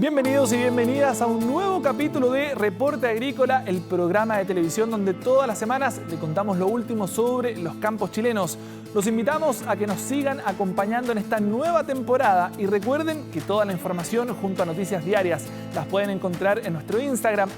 Bienvenidos y bienvenidas a un nuevo capítulo de Reporte Agrícola, el programa de televisión donde todas las semanas le contamos lo último sobre los campos chilenos. Los invitamos a que nos sigan acompañando en esta nueva temporada y recuerden que toda la información junto a noticias diarias las pueden encontrar en nuestro Instagram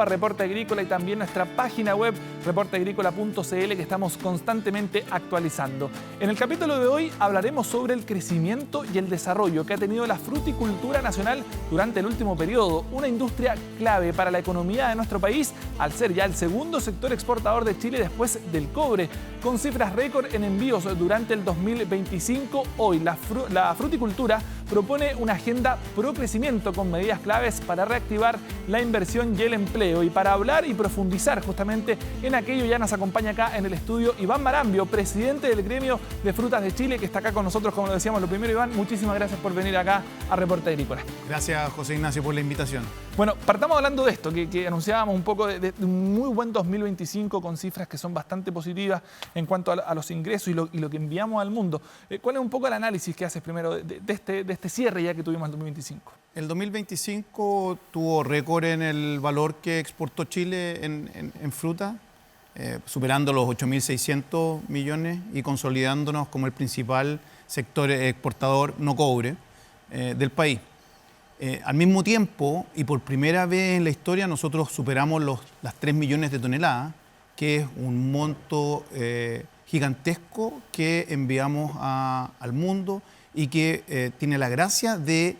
@reporteagrícola y también nuestra página web reporteagrícola.cl que estamos constantemente actualizando. En el capítulo de hoy hablaremos sobre el crecimiento y el desarrollo que ha tenido la fruticultura nacional durante el último periodo, una industria clave para la economía de nuestro país al ser ya el segundo sector exportador de Chile después del cobre, con cifras récord en envíos durante el 2025. Hoy la fruticultura propone una agenda pro crecimiento con medidas claves para reactivar la inversión y el empleo. Y para hablar y profundizar justamente en aquello ya nos acompaña acá en el estudio Iván Marambio, presidente del Gremio de Frutas de Chile, que está acá con nosotros, como lo decíamos. Lo primero, Iván, muchísimas gracias por venir acá a Reporte Agrícola. Gracias, José Ignacio, por la invitación. Bueno, partamos hablando de esto, que anunciábamos un poco de un muy buen 2025 con cifras que son bastante positivas en cuanto a los ingresos y lo que enviamos al mundo. ¿Cuál es un poco el análisis que haces primero de este cierre ya que tuvimos en 2025? El 2025 tuvo récord en el valor que exportó Chile en fruta, superando los 8.600 millones y consolidándonos como el principal sector exportador no cobre del país. Al mismo tiempo, y por primera vez en la historia, nosotros superamos las 3 millones de toneladas, que es un monto gigantesco que enviamos al mundo y que tiene la gracia de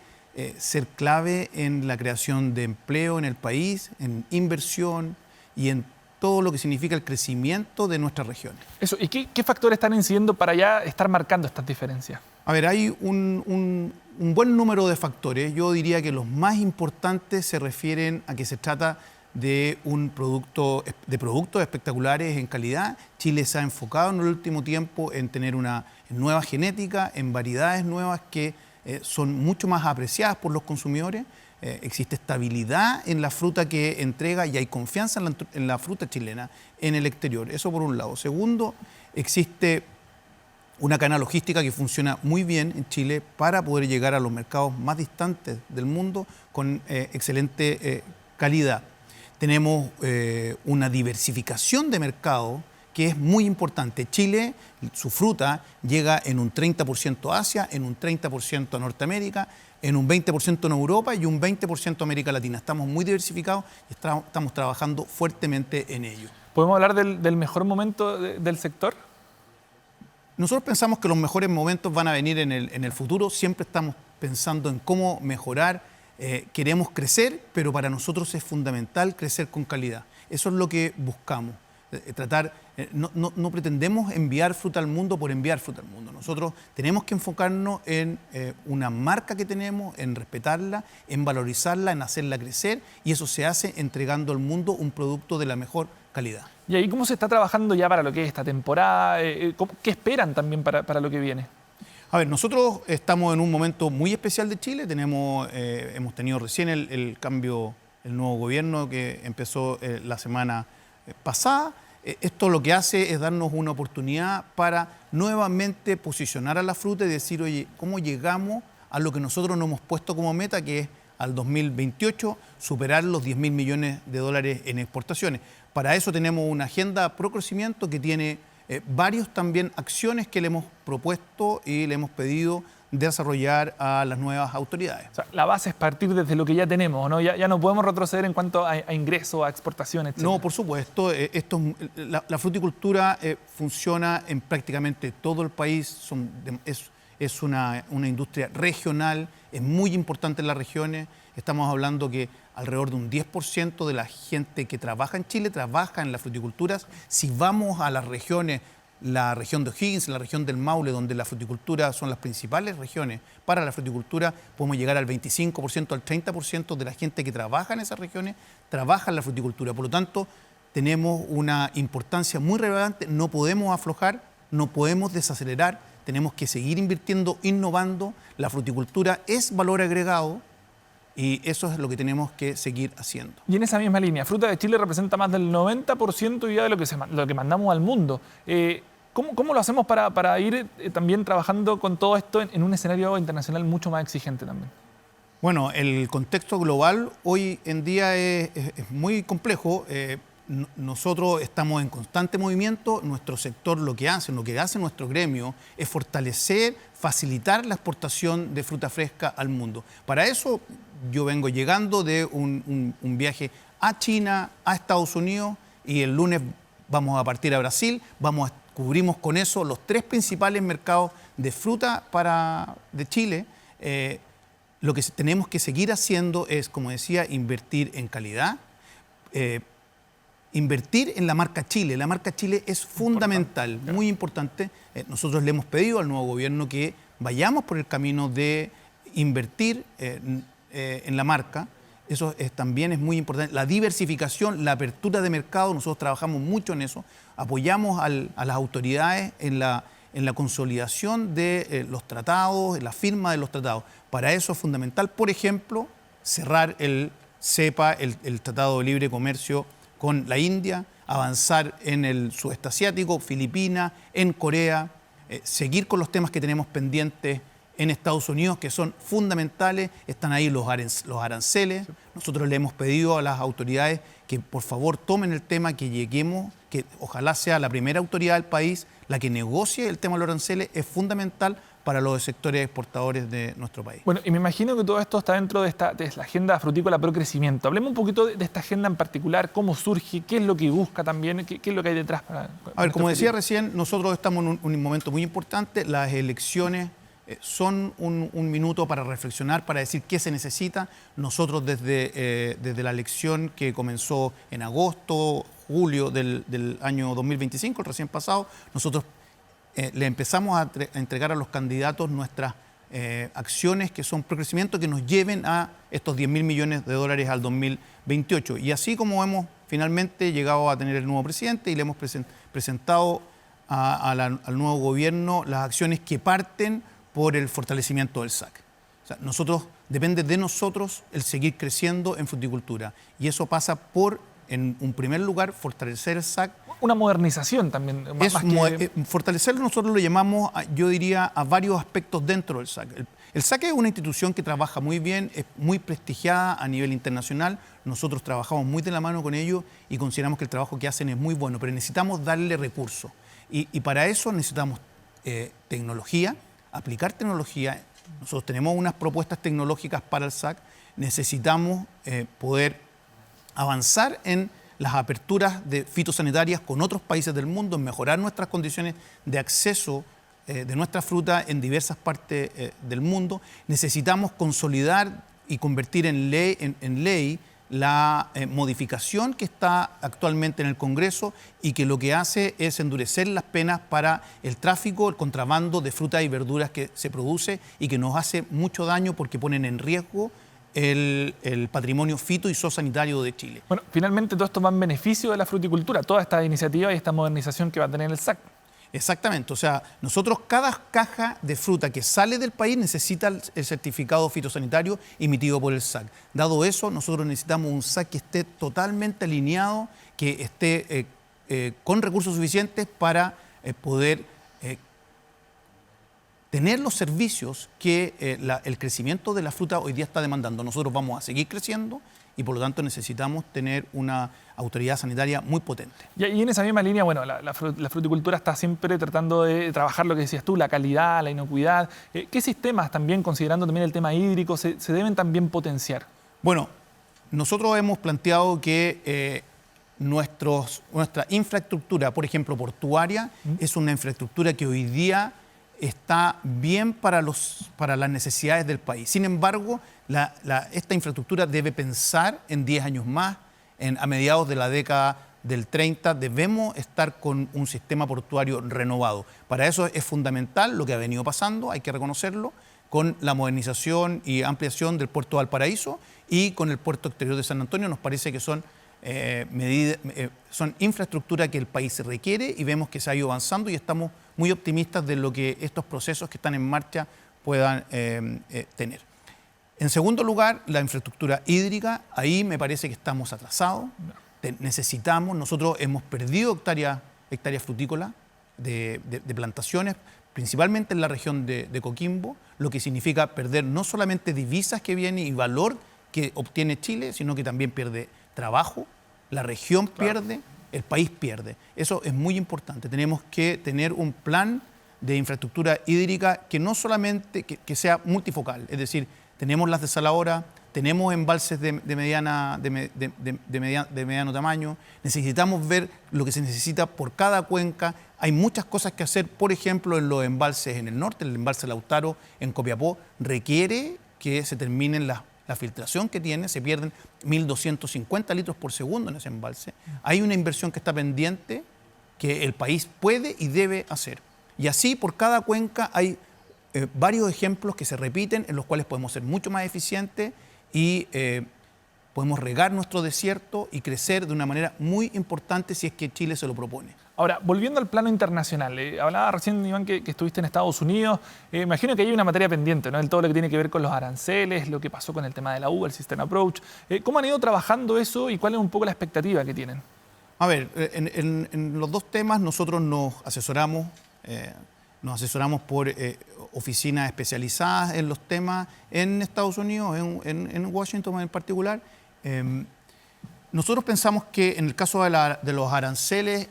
ser clave en la creación de empleo en el país, en inversión y en todo lo que significa el crecimiento de nuestras regiones. Eso, ¿y qué factores están incidiendo para ya estar marcando estas diferencias? A ver, hay un buen número de factores. Yo diría que los más importantes se refieren a que se trata de productos espectaculares en calidad. Chile se ha enfocado en el último tiempo en tener una nueva genética, en variedades nuevas que son mucho más apreciadas por los consumidores. Existe estabilidad en la fruta que entrega y hay confianza en la fruta chilena en el exterior. Eso por un lado. Segundo, existe una cadena logística que funciona muy bien en Chile para poder llegar a los mercados más distantes del mundo con excelente calidad. Tenemos una diversificación de mercado que es muy importante. Chile, su fruta llega en un 30% a Asia, en un 30% a Norteamérica, en un 20% en Europa y un 20% a América Latina. Estamos muy diversificados y estamos trabajando fuertemente en ello. ¿Podemos hablar del mejor momento del sector? Nosotros pensamos que los mejores momentos van a venir en el futuro. Siempre estamos pensando en cómo mejorar. Queremos crecer, pero para nosotros es fundamental crecer con calidad. Eso es lo que buscamos. No pretendemos enviar fruta al mundo por enviar fruta al mundo. Nosotros tenemos que enfocarnos en una marca que tenemos, en respetarla, en valorizarla, en hacerla crecer, y eso se hace entregando al mundo un producto de la mejor calidad. ¿Y ahí cómo se está trabajando ya para lo que es esta temporada? ¿Qué esperan también para lo que viene? A ver, nosotros estamos en un momento muy especial de Chile. Hemos tenido recién el cambio, el nuevo gobierno que empezó la semana pasada. Esto lo que hace es darnos una oportunidad para nuevamente posicionar a la fruta y decir, oye, ¿cómo llegamos a lo que nosotros nos hemos puesto como meta, que es al 2028 superar los 10.000 millones de dólares en exportaciones? Para eso tenemos una agenda pro crecimiento que tiene varios también acciones que le hemos propuesto y le hemos pedido desarrollar a las nuevas autoridades. O sea, la base es partir desde lo que ya tenemos, ¿no? Ya no podemos retroceder en cuanto a ingresos, a exportaciones, etc. No, por supuesto. La fruticultura funciona en prácticamente todo el país. Es una industria regional, es muy importante en las regiones. Estamos hablando que alrededor de un 10% de la gente que trabaja en Chile trabaja en las fruticulturas. Si vamos a las regiones, la región de O'Higgins, la región del Maule, donde la fruticultura son las principales regiones para la fruticultura, podemos llegar al 25%, al 30% de la gente que trabaja en esas regiones, trabaja en la fruticultura. Por lo tanto, tenemos una importancia muy relevante, no podemos aflojar, no podemos desacelerar, tenemos que seguir invirtiendo, innovando. La fruticultura es valor agregado y eso es lo que tenemos que seguir haciendo. Y en esa misma línea, Fruta de Chile representa más del 90% ya de lo que mandamos al mundo. ¿Cómo lo hacemos para ir también trabajando con todo esto en un escenario internacional mucho más exigente también? Bueno, el contexto global hoy en día es muy complejo. Nosotros estamos en constante movimiento. Nuestro sector lo que hace nuestro gremio es fortalecer, facilitar la exportación de fruta fresca al mundo. Para eso yo vengo llegando de un viaje a China, a Estados Unidos, y el lunes vamos a partir a Brasil. Cubrimos con eso los 3 principales mercados de fruta de Chile. Lo que tenemos que seguir haciendo es, como decía, invertir en calidad, invertir en la marca Chile. La marca Chile es fundamental, muy importante. Nosotros le hemos pedido al nuevo gobierno que vayamos por el camino de invertir en la marca. Eso también es muy importante. La diversificación, la apertura de mercado, nosotros trabajamos mucho en eso. Apoyamos a las autoridades en la consolidación de los tratados, en la firma de los tratados. Para eso es fundamental, por ejemplo, cerrar el CEPA, el Tratado de Libre Comercio con la India, avanzar en el sudeste asiático, Filipinas, en Corea, seguir con los temas que tenemos pendientes en Estados Unidos, que son fundamentales. Están ahí los aranceles. Nosotros le hemos pedido a las autoridades que por favor tomen el tema, que lleguemos, que ojalá sea la primera autoridad del país la que negocie el tema de los aranceles. Es fundamental para los sectores exportadores de nuestro país. Bueno, y me imagino que todo esto está dentro de la agenda frutícola pro crecimiento. Hablemos un poquito de esta agenda en particular, cómo surge, qué es lo que busca también, qué es lo que hay detrás. A ver, como decía recién, nosotros estamos en un momento muy importante. Las elecciones son un minuto para reflexionar, para decir qué se necesita. Nosotros desde la elección que comenzó en agosto, julio del año 2025, el recién pasado, nosotros le empezamos a entregar a los candidatos nuestras acciones que son pro crecimiento, que nos lleven a estos 10.000 millones de dólares al 2028. Y así como hemos finalmente llegado a tener el nuevo presidente y le hemos presentado al nuevo gobierno las acciones que parten por el fortalecimiento del SAC. O sea, depende de nosotros el seguir creciendo en fruticultura. Y eso pasa por, en un primer lugar, fortalecer el SAC. Una modernización también. Fortalecerlo nosotros lo llamamos, yo diría, a varios aspectos dentro del SAC. El SAC es una institución que trabaja muy bien, es muy prestigiada a nivel internacional. Nosotros trabajamos muy de la mano con ellos y consideramos que el trabajo que hacen es muy bueno, pero necesitamos darle recursos. Y para eso necesitamos tecnología, aplicar tecnología. Nosotros tenemos unas propuestas tecnológicas para el SAC. Necesitamos poder avanzar en las aperturas fitosanitarias con otros países del mundo, en mejorar nuestras condiciones de acceso de nuestra fruta en diversas partes del mundo. Necesitamos consolidar y convertir en ley la modificación que está actualmente en el Congreso y que lo que hace es endurecer las penas para el tráfico, el contrabando de frutas y verduras que se produce y que nos hace mucho daño porque ponen en riesgo el patrimonio fito y zoosanitario de Chile. Bueno, finalmente todo esto va en beneficio de la fruticultura, toda esta iniciativa y esta modernización que va a tener el SAC. Exactamente, o sea, nosotros cada caja de fruta que sale del país necesita el certificado fitosanitario emitido por el SAC. Dado eso, nosotros necesitamos un SAC que esté totalmente alineado, que esté con recursos suficientes para poder tener los servicios que el crecimiento de la fruta hoy día está demandando. Nosotros vamos a seguir creciendo y por lo tanto necesitamos tener una autoridad sanitaria muy potente. Y en esa misma línea, bueno, la fruticultura está siempre tratando de trabajar lo que decías tú, la calidad, la inocuidad. ¿Qué sistemas también, considerando también el tema hídrico, se deben también potenciar? Bueno, nosotros hemos planteado que nuestra infraestructura, por ejemplo, portuaria, es una infraestructura que hoy día está bien para las necesidades del país. Sin embargo, esta infraestructura debe pensar en 10 años más, a mediados de la década del 30, debemos estar con un sistema portuario renovado. Para eso es fundamental lo que ha venido pasando, hay que reconocerlo, con la modernización y ampliación del puerto de Valparaíso y con el puerto exterior de San Antonio. Nos parece que son infraestructura que el país requiere y vemos que se ha ido avanzando y estamos muy optimistas de lo que estos procesos que están en marcha puedan tener. En segundo lugar, la infraestructura hídrica, ahí me parece que estamos atrasados. Nosotros hemos perdido hectáreas frutícolas, de plantaciones, principalmente en la región de Coquimbo, lo que significa perder no solamente divisas que vienen y valor que obtiene Chile, sino que también pierde trabajo, la región pierde, el país pierde. Eso es muy importante. Tenemos que tener un plan de infraestructura hídrica que no solamente que sea multifocal, es decir, tenemos las desaladoras, tenemos embalses de mediano tamaño, necesitamos ver lo que se necesita por cada cuenca. Hay muchas cosas que hacer, por ejemplo, en los embalses en el norte, el embalse Lautaro en Copiapó requiere que se terminen la filtración que tiene, se pierden 1.250 litros por segundo en ese embalse. Hay una inversión que está pendiente que el país puede y debe hacer. Y así por cada cuenca hay varios ejemplos que se repiten en los cuales podemos ser mucho más eficientes y podemos regar nuestro desierto y crecer de una manera muy importante si es que Chile se lo propone. Ahora, volviendo al plano internacional, hablaba recién, Iván, que estuviste en Estados Unidos. Imagino que hay una materia pendiente, ¿no? Todo lo que tiene que ver con los aranceles, lo que pasó con el tema de la uva, el System Approach. ¿Cómo han ido trabajando eso y cuál es un poco la expectativa que tienen? A ver, en los dos temas nosotros nos asesoramos por oficinas especializadas en los temas en Estados Unidos, en Washington en particular. Nosotros pensamos que en el caso de los aranceles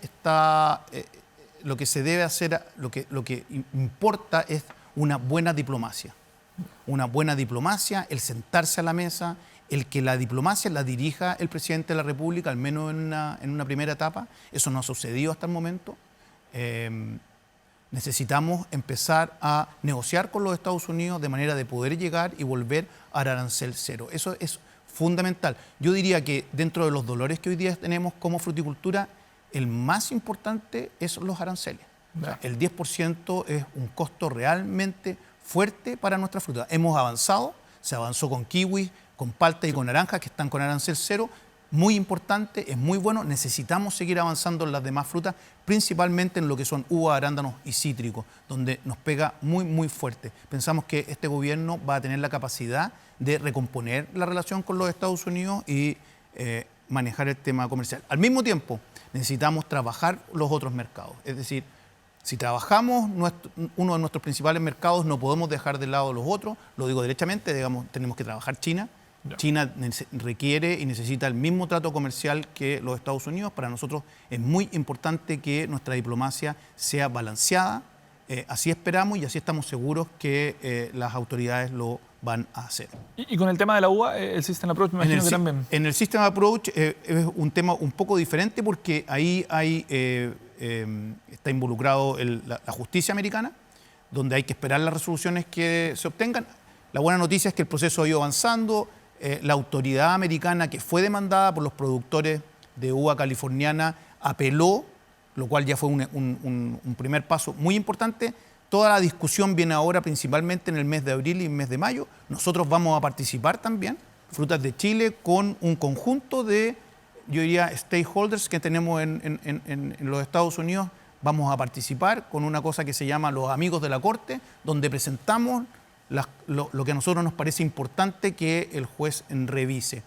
lo que se debe hacer, lo que importa es una buena diplomacia. Una buena diplomacia, el sentarse a la mesa, el que la diplomacia la dirija el presidente de la República, al menos en una primera etapa. Eso no ha sucedido hasta el momento. Necesitamos empezar a negociar con los Estados Unidos de manera de poder llegar y volver al arancel cero. Eso es fundamental. Yo diría que dentro de los dolores que hoy día tenemos como fruticultura, el más importante es los aranceles. O sea, el 10% es un costo realmente fuerte para nuestra fruta. Hemos avanzado, se avanzó con kiwi, con palta y con naranja, que están con arancel cero. Muy importante, es muy bueno. Necesitamos seguir avanzando en las demás frutas, principalmente en lo que son uvas, arándanos y cítricos, donde nos pega muy, muy fuerte. Pensamos que este gobierno va a tener la capacidad de recomponer la relación con los Estados Unidos y manejar el tema comercial. Al mismo tiempo, necesitamos trabajar los otros mercados. Es decir, si trabajamos uno de nuestros principales mercados, no podemos dejar de lado los otros. Lo digo derechamente, digamos, tenemos que trabajar China. China requiere y necesita el mismo trato comercial que los Estados Unidos. Para nosotros es muy importante que nuestra diplomacia sea balanceada. Así esperamos y así estamos seguros que las autoridades lo van a hacer. Y con el tema de la uva, el System Approach me imagino que también. En el System Approach es un tema un poco diferente porque ahí está involucrado la justicia americana, donde hay que esperar las resoluciones que se obtengan. La buena noticia es que el proceso ha ido avanzando. La autoridad americana que fue demandada por los productores de uva californiana apeló, lo cual ya fue un primer paso muy importante. Toda la discusión viene ahora principalmente en el mes de abril y el mes de mayo. Nosotros vamos a participar también, Frutas de Chile, con un conjunto de, yo diría, stakeholders que tenemos en los Estados Unidos. Vamos a participar con una cosa que se llama los Amigos de la Corte, donde presentamos lo que a nosotros nos parece importante que el juez revise.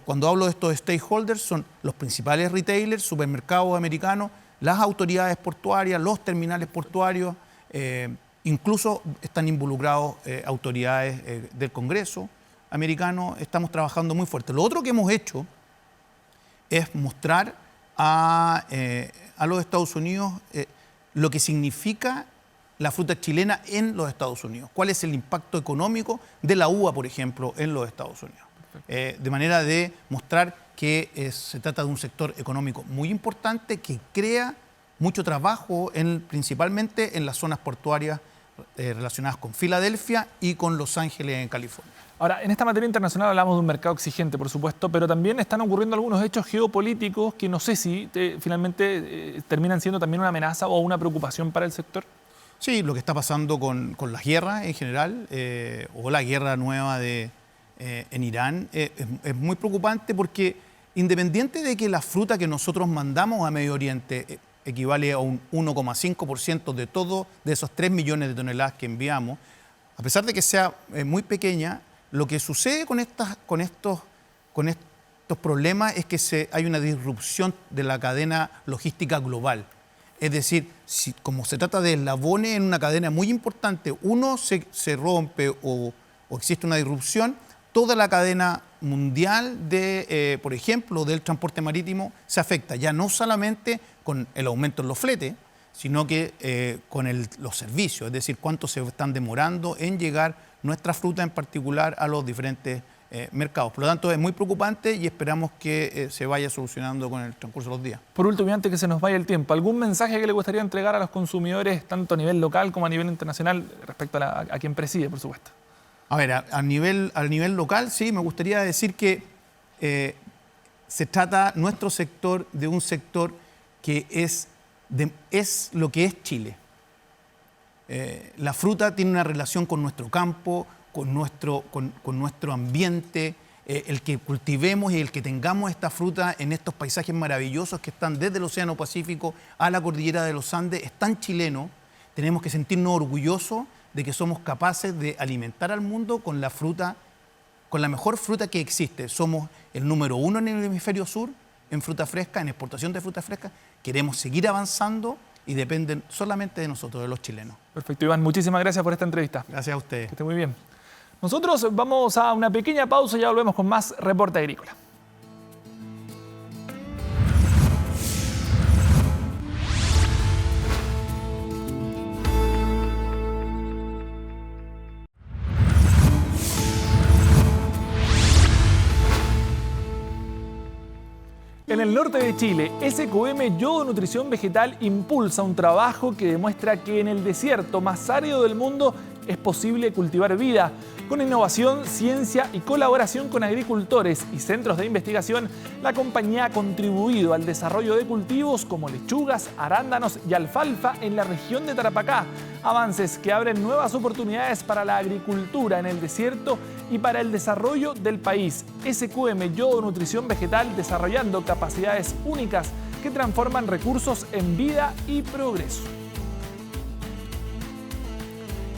Cuando hablo de estos stakeholders son los principales retailers, supermercados americanos, las autoridades portuarias, los terminales portuarios, incluso están involucrados autoridades del Congreso americano. Estamos trabajando muy fuerte. Lo otro que hemos hecho es mostrar a los Estados Unidos lo que significa la fruta chilena en los Estados Unidos. ¿Cuál es el impacto económico de la uva, por ejemplo, en los Estados Unidos? De manera de mostrar que se trata de un sector económico muy importante que crea mucho trabajo, principalmente en las zonas portuarias relacionadas con Filadelfia y con Los Ángeles, en California. Ahora, en esta materia internacional hablamos de un mercado exigente, por supuesto, pero también están ocurriendo algunos hechos geopolíticos que no sé si finalmente terminan siendo también una amenaza o una preocupación para el sector. Sí, lo que está pasando con las guerras en general, o la guerra nueva en Irán, es muy preocupante porque independiente de que la fruta que nosotros mandamos a Medio Oriente equivale a un 1,5% de esos 3 millones de toneladas que enviamos, a pesar de que sea muy pequeña, lo que sucede con estos problemas es que hay una disrupción de la cadena logística global. Es decir, como se trata de eslabones en una cadena muy importante, uno se rompe o existe una disrupción, toda la cadena mundial de, por ejemplo, del transporte marítimo se afecta, ya no solamente con el aumento en los fletes, sino que con los servicios, es decir, cuánto se están demorando en llegar nuestra fruta en particular a los diferentes mercados. Por lo tanto, es muy preocupante y esperamos que se vaya solucionando con el transcurso de los días. Por último, y antes que se nos vaya el tiempo, ¿algún mensaje que le gustaría entregar a los consumidores, tanto a nivel local como a nivel internacional, respecto a quien preside, por supuesto? A ver, a nivel local, sí, me gustaría decir que se trata nuestro sector de un sector que es lo que es Chile. La fruta tiene una relación con nuestro campo, con nuestro ambiente, el que cultivemos y el que tengamos esta fruta en estos paisajes maravillosos que están desde el Océano Pacífico a la cordillera de los Andes, es tan chileno. Tenemos que sentirnos orgullosos de que somos capaces de alimentar al mundo con la fruta, con la mejor fruta que existe. Somos el número 1 en el hemisferio sur en fruta fresca, en exportación de fruta fresca. Queremos seguir avanzando y dependen solamente de nosotros, de los chilenos. Perfecto, Iván. Muchísimas gracias por esta entrevista. Gracias a ustedes. Que esté muy bien. Nosotros vamos a una pequeña pausa y ya volvemos con más Reporte Agrícola. En el norte de Chile, SQM Yodo Nutrición Vegetal impulsa un trabajo que demuestra que en el desierto más árido del mundo es posible cultivar vida. Con innovación, ciencia y colaboración con agricultores y centros de investigación, la compañía ha contribuido al desarrollo de cultivos como lechugas, arándanos y alfalfa en la región de Tarapacá. Avances que abren nuevas oportunidades para la agricultura en el desierto y para el desarrollo del país. SQM Yodo Nutrición Vegetal, desarrollando capacidades únicas que transforman recursos en vida y progreso.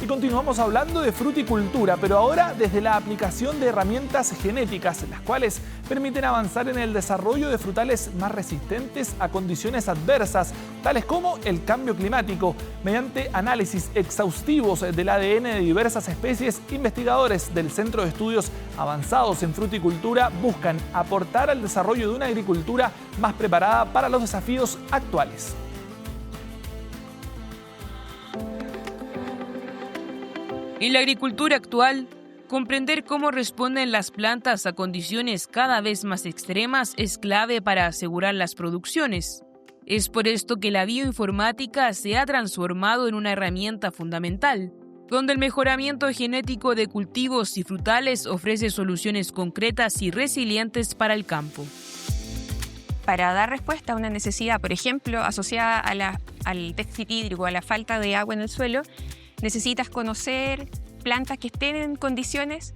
Y continuamos hablando de fruticultura, pero ahora desde la aplicación de herramientas genéticas, las cuales permiten avanzar en el desarrollo de frutales más resistentes a condiciones adversas, tales como el cambio climático. Mediante análisis exhaustivos del ADN de diversas especies, investigadores del Centro de Estudios Avanzados en Fruticultura buscan aportar al desarrollo de una agricultura más preparada para los desafíos actuales. En la agricultura actual, comprender cómo responden las plantas a condiciones cada vez más extremas es clave para asegurar las producciones. Es por esto que la bioinformática se ha transformado en una herramienta fundamental, donde el mejoramiento genético de cultivos y frutales ofrece soluciones concretas y resilientes para el campo. Para dar respuesta a una necesidad, por ejemplo, asociada al déficit hídrico, a la falta de agua en el suelo, necesitas conocer plantas que estén en condiciones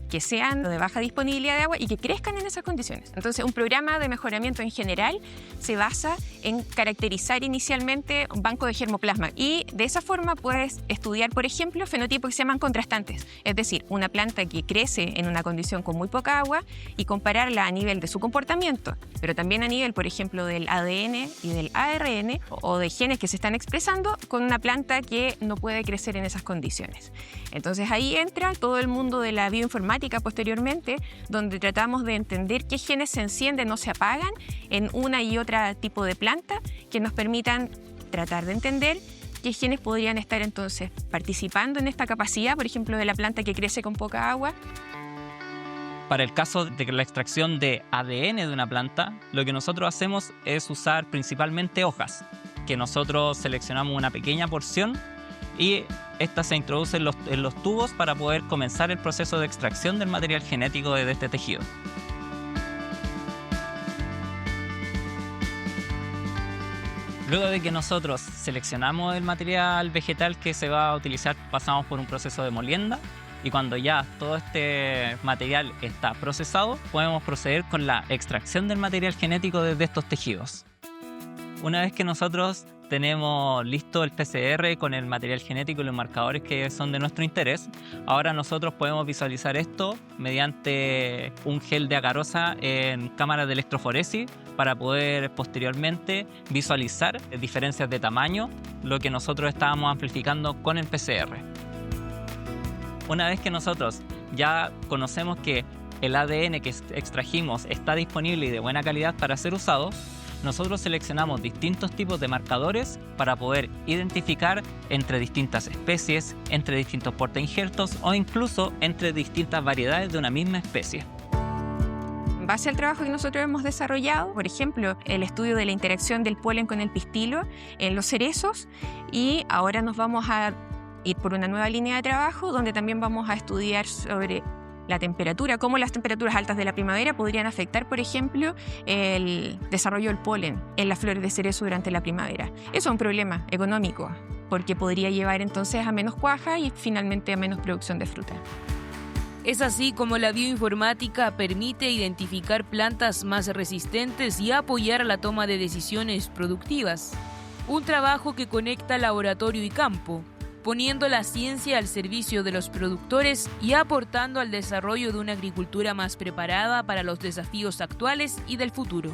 que sean de baja disponibilidad de agua y que crezcan en esas condiciones. Entonces, un programa de mejoramiento en general se basa en caracterizar inicialmente un banco de germoplasma y de esa forma puedes estudiar, por ejemplo, fenotipos que se llaman contrastantes, es decir, una planta que crece en una condición con muy poca agua y compararla a nivel de su comportamiento, pero también a nivel, por ejemplo, del ADN y del ARN o de genes que se están expresando con una planta que no puede crecer en esas condiciones. Entonces, ahí entra todo el mundo de la bioinformática posteriormente, donde tratamos de entender qué genes se encienden o se apagan en una y otra tipo de planta que nos permitan tratar de entender qué genes podrían estar entonces participando en esta capacidad, por ejemplo, de la planta que crece con poca agua. Para el caso de la extracción de ADN de una planta, lo que nosotros hacemos es usar principalmente hojas, que nosotros seleccionamos una pequeña porción y esta se introduce en los tubos para poder comenzar el proceso de extracción del material genético de este tejido. Luego de que nosotros seleccionamos el material vegetal que se va a utilizar, pasamos por un proceso de molienda y cuando ya todo este material está procesado, podemos proceder con la extracción del material genético de estos tejidos. Una vez que nosotros tenemos listo el PCR con el material genético y los marcadores que son de nuestro interés. Ahora nosotros podemos visualizar esto mediante un gel de agarose en cámaras de electroforesis para poder posteriormente visualizar diferencias de tamaño, lo que nosotros estábamos amplificando con el PCR. Una vez que nosotros ya conocemos que el ADN que extrajimos está disponible y de buena calidad para ser usado, nosotros seleccionamos distintos tipos de marcadores para poder identificar entre distintas especies, entre distintos portainjertos o incluso entre distintas variedades de una misma especie. En base al trabajo que nosotros hemos desarrollado, por ejemplo, el estudio de la interacción del polen con el pistilo en los cerezos, y ahora nos vamos a ir por una nueva línea de trabajo donde también vamos a estudiar sobre la temperatura, cómo las temperaturas altas de la primavera podrían afectar, por ejemplo, el desarrollo del polen en las flores de cerezo durante la primavera. Eso es un problema económico, porque podría llevar entonces a menos cuaja y finalmente a menos producción de fruta. Es así como la bioinformática permite identificar plantas más resistentes y apoyar a la toma de decisiones productivas. Un trabajo que conecta laboratorio y campo, poniendo la ciencia al servicio de los productores y aportando al desarrollo de una agricultura más preparada para los desafíos actuales y del futuro.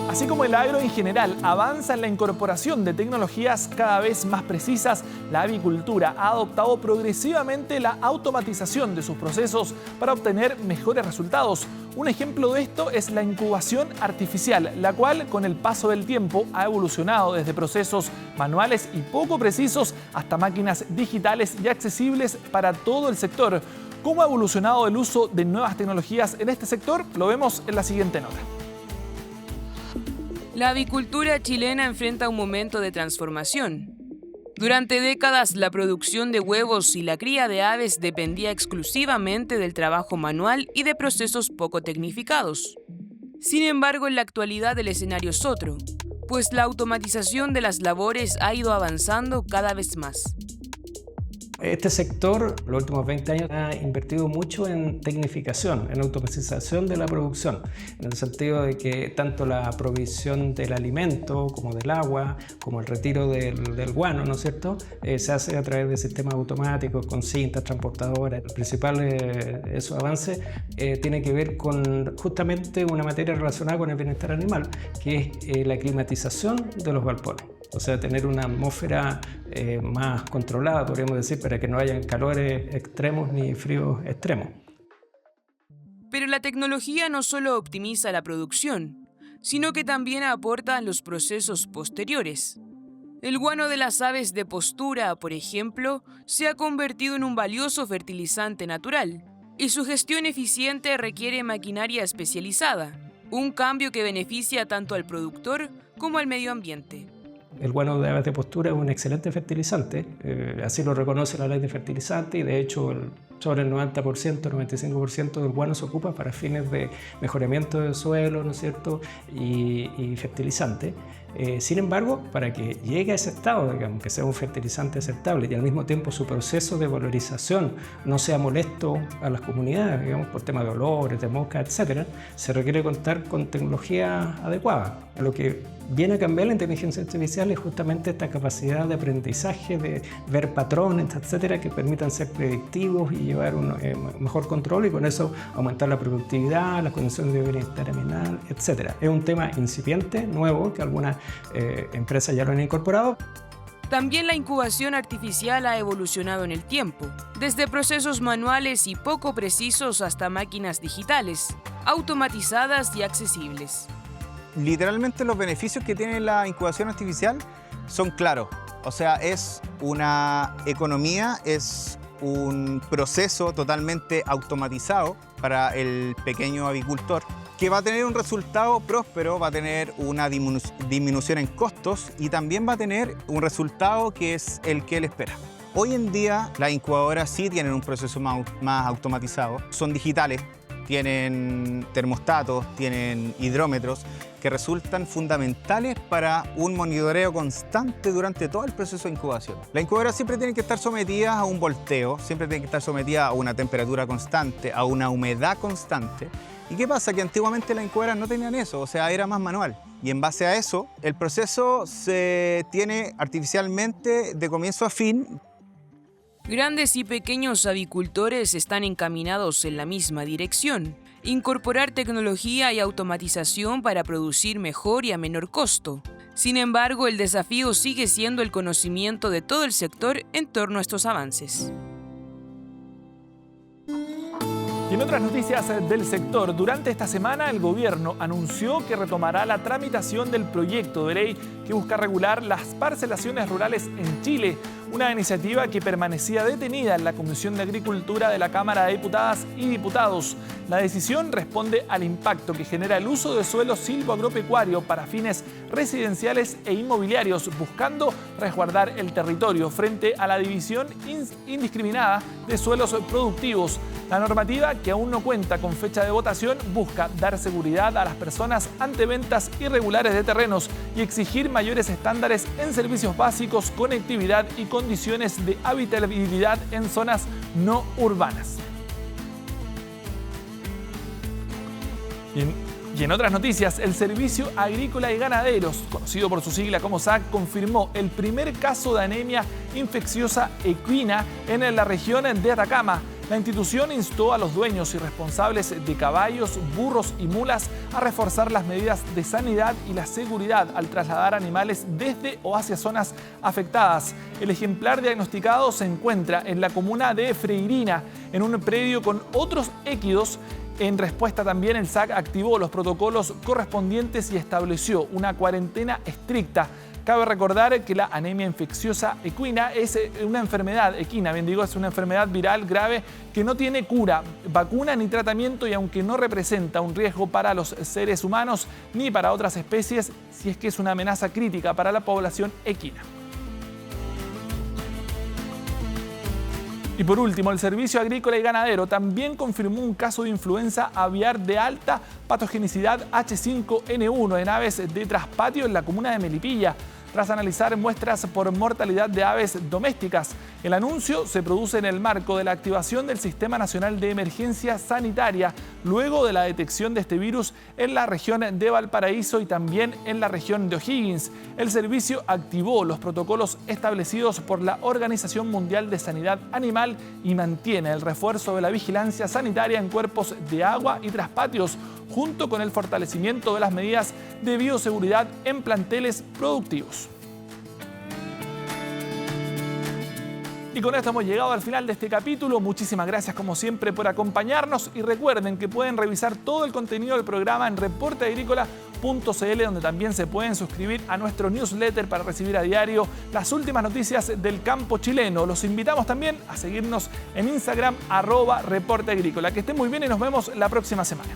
Así como el agro en general avanza en la incorporación de tecnologías cada vez más precisas, la avicultura ha adoptado progresivamente la automatización de sus procesos para obtener mejores resultados. Un ejemplo de esto es la incubación artificial, la cual con el paso del tiempo ha evolucionado desde procesos manuales y poco precisos hasta máquinas digitales y accesibles para todo el sector. ¿Cómo ha evolucionado el uso de nuevas tecnologías en este sector? Lo vemos en la siguiente nota. La avicultura chilena enfrenta un momento de transformación. Durante décadas, la producción de huevos y la cría de aves dependía exclusivamente del trabajo manual y de procesos poco tecnificados. Sin embargo, en la actualidad el escenario es otro, pues la automatización de las labores ha ido avanzando cada vez más. Este sector, los últimos 20 años, ha invertido mucho en tecnificación, en automatización de la producción, en el sentido de que tanto la provisión del alimento, como del agua, como el retiro del guano, ¿no es cierto?, se hace a través de sistemas automáticos, con cintas, transportadoras. El principal de esos avances tiene que ver con justamente una materia relacionada con el bienestar animal, que es la climatización de los galpones. O sea, tener una atmósfera más controlada, podríamos decir, para que no haya calores extremos ni fríos extremos. Pero la tecnología no solo optimiza la producción, sino que también aporta en los procesos posteriores. El guano de las aves de postura, por ejemplo, se ha convertido en un valioso fertilizante natural, y su gestión eficiente requiere maquinaria especializada, un cambio que beneficia tanto al productor como al medio ambiente. El guano de aves de postura es un excelente fertilizante, así lo reconoce la ley de fertilizantes, y de hecho sobre el 90%, 95% del guano se ocupa para fines de mejoramiento del suelo, ¿no es cierto?, y fertilizante. Sin embargo, para que llegue a ese estado, digamos, que sea un fertilizante aceptable y al mismo tiempo su proceso de valorización no sea molesto a las comunidades, digamos, por temas de olores, de moscas, etc., se requiere contar con tecnología adecuada. Lo que viene a cambiar la inteligencia artificial es justamente esta capacidad de aprendizaje, de ver patrones, etcétera, que permitan ser predictivos y llevar un mejor control y con eso aumentar la productividad, las condiciones de bienestar animal, etcétera. Es un tema incipiente, nuevo, que algunas empresas ya lo han incorporado. También la incubación artificial ha evolucionado en el tiempo, desde procesos manuales y poco precisos hasta máquinas digitales, automatizadas y accesibles. Literalmente los beneficios que tiene la incubación artificial son claros. O sea, es una economía, es un proceso totalmente automatizado para el pequeño avicultor, que va a tener un resultado próspero, va a tener una disminución en costos y también va a tener un resultado que es el que él espera. Hoy en día las incubadoras sí tienen un proceso más automatizado, son digitales, tienen termostatos, tienen hidrómetros que resultan fundamentales para un monitoreo constante durante todo el proceso de incubación. Las incubadoras siempre tienen que estar sometidas a un volteo, siempre tienen que estar sometidas a una temperatura constante, a una humedad constante, ¿Y qué pasa? Que antiguamente las incubadoras no tenían eso, o sea, era más manual. Y en base a eso, el proceso se tiene artificialmente de comienzo a fin. Grandes y pequeños avicultores están encaminados en la misma dirección: incorporar tecnología y automatización para producir mejor y a menor costo. Sin embargo, el desafío sigue siendo el conocimiento de todo el sector en torno a estos avances. Y en otras noticias del sector, durante esta semana el gobierno anunció que retomará la tramitación del proyecto de ley que busca regular las parcelaciones rurales en Chile, una iniciativa que permanecía detenida en la Comisión de Agricultura de la Cámara de Diputadas y Diputados. La decisión responde al impacto que genera el uso de suelo silvoagropecuario para fines residenciales e inmobiliarios, buscando resguardar el territorio frente a la división indiscriminada de suelos productivos. La normativa, que aún no cuenta con fecha de votación, busca dar seguridad a las personas ante ventas irregulares de terrenos y exigir mayores estándares en servicios básicos, conectividad y condiciones de habitabilidad en zonas no urbanas. Y en otras noticias, el Servicio Agrícola y Ganaderos, conocido por su sigla como SAG, confirmó el primer caso de anemia infecciosa equina en la región de Atacama. La institución instó a los dueños y responsables de caballos, burros y mulas a reforzar las medidas de sanidad y la seguridad al trasladar animales desde o hacia zonas afectadas. El ejemplar diagnosticado se encuentra en la comuna de Freirina, en un predio con otros équidos. En respuesta también el SAC activó los protocolos correspondientes y estableció una cuarentena estricta. Cabe recordar que la anemia infecciosa equina es una enfermedad, es una enfermedad viral grave que no tiene cura, vacuna ni tratamiento, y aunque no representa un riesgo para los seres humanos ni para otras especies, sí es que es una amenaza crítica para la población equina. Y por último, el Servicio Agrícola y Ganadero también confirmó un caso de influenza aviar de alta patogenicidad H5N1 en aves de traspatio en la comuna de Melipilla, tras analizar muestras por mortalidad de aves domésticas. El anuncio se produce en el marco de la activación del Sistema Nacional de Emergencia Sanitaria, luego de la detección de este virus en la región de Valparaíso y también en la región de O'Higgins. El servicio activó los protocolos establecidos por la Organización Mundial de Sanidad Animal y mantiene el refuerzo de la vigilancia sanitaria en cuerpos de agua y traspatios, junto con el fortalecimiento de las medidas de bioseguridad en planteles productivos. Y con esto hemos llegado al final de este capítulo. Muchísimas gracias como siempre por acompañarnos y recuerden que pueden revisar todo el contenido del programa en reporteagricola.cl, donde también se pueden suscribir a nuestro newsletter para recibir a diario las últimas noticias del campo chileno. Los invitamos también a seguirnos en Instagram @reporteagricola. Que estén muy bien y nos vemos la próxima semana.